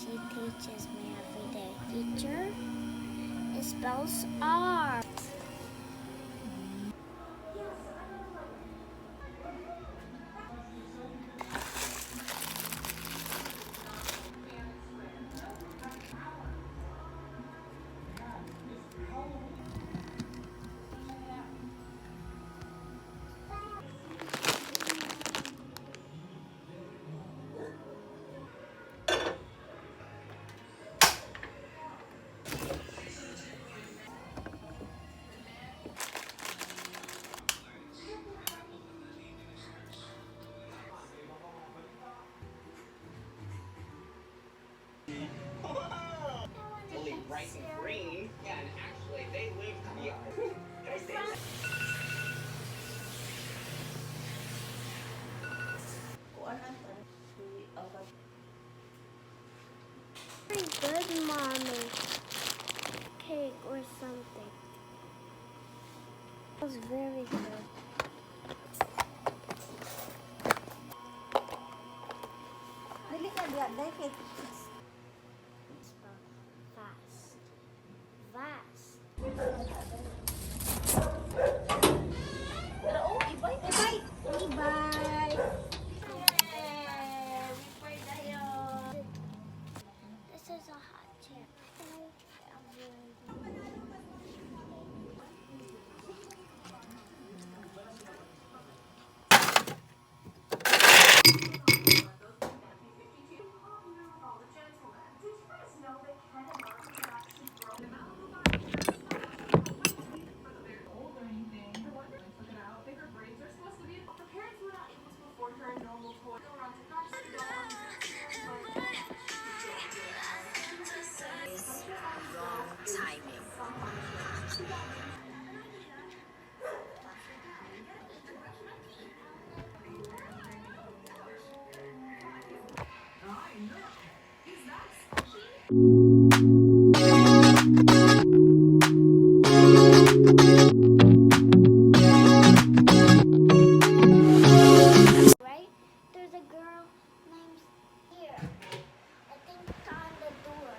She teaches me every day. Teacher, it spells R. Bright and green. Yeah, and actually, they live to be Very good, Mommy. Cake or something. It was very good. Dili ka diya, dahil kay Fast. Fast. pero oh, ibay. Bye. Ibay tayo. This is a hot chair. Right? There's a girl named here. I think it's on the door.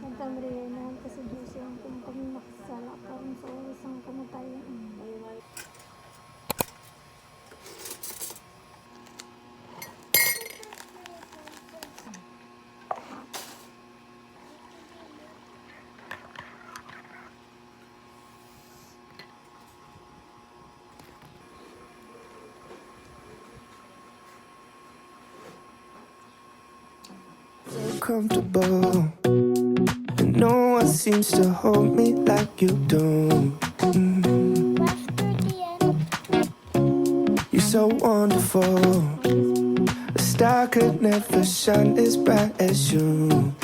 Nagkamriyanan kasi Diyos yung kung kami makasala karon sa oras ang kamatayan. So comfortable, and no one seems to hold me like you do. After the end. You're so wonderful. A star could never shine as bright as you.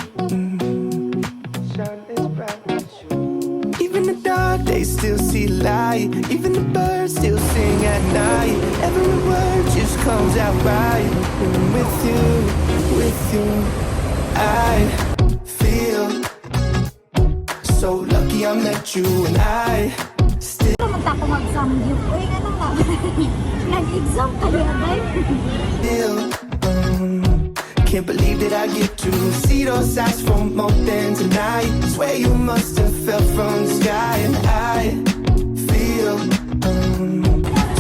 Shine as bright as you. Even the dark days still see light. Even the birds still sing at night. Every word just comes out right when I'm with you, with you. I feel so lucky I met you, and I still Pumunta ko mag-samgyup. Uy, ano nga? Nag-exam ka niya, dahil. can't believe that I get to see those eyes for more than tonight. Swear you must have fell from the sky, and I feel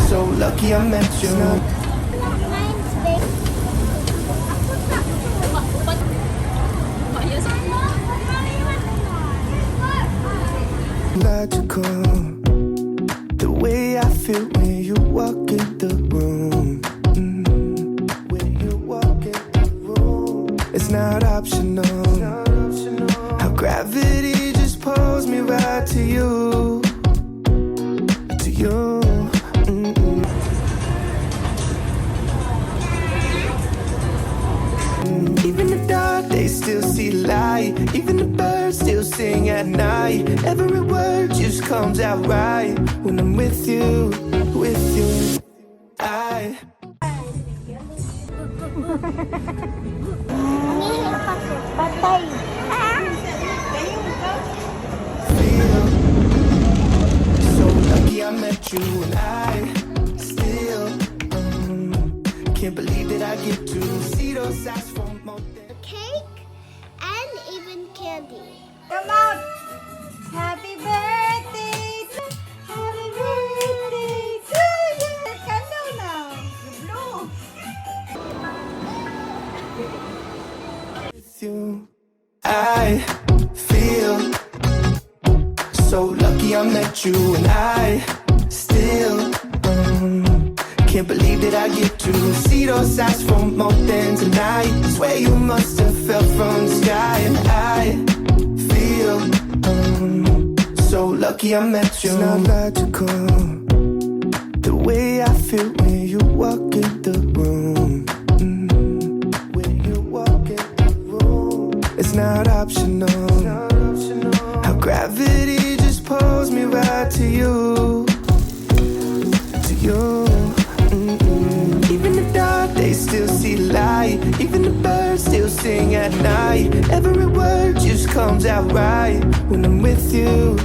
so lucky I met you. Mine's big. Logical, the way I feel when you walk in the room. When you walk in the room, it's not optional. How gravity just pulls me right to you, to you. Even the dark days still see light. Even the birds still sing at night. Every word just comes out right when I'm with you, with you. I Patay. feel you, and I still can't believe that I get to see those eyes for more than Cake and even candy. Come out! Happy birthday! Happy birthday to you! Candle now! You blow! with you. I feel so lucky I met you, and I still can't believe that I get to see those eyes for more than tonight. Swear you must have fell from the sky, and I feel so lucky I met you. It's not logical the way I feel when you walk in the room. When you walk in the room, it's not optional. How gravity just pulls me right to you. To you. Even the dark days still see light. Even the birds still sing at night. Every word just comes out right when I'm with you.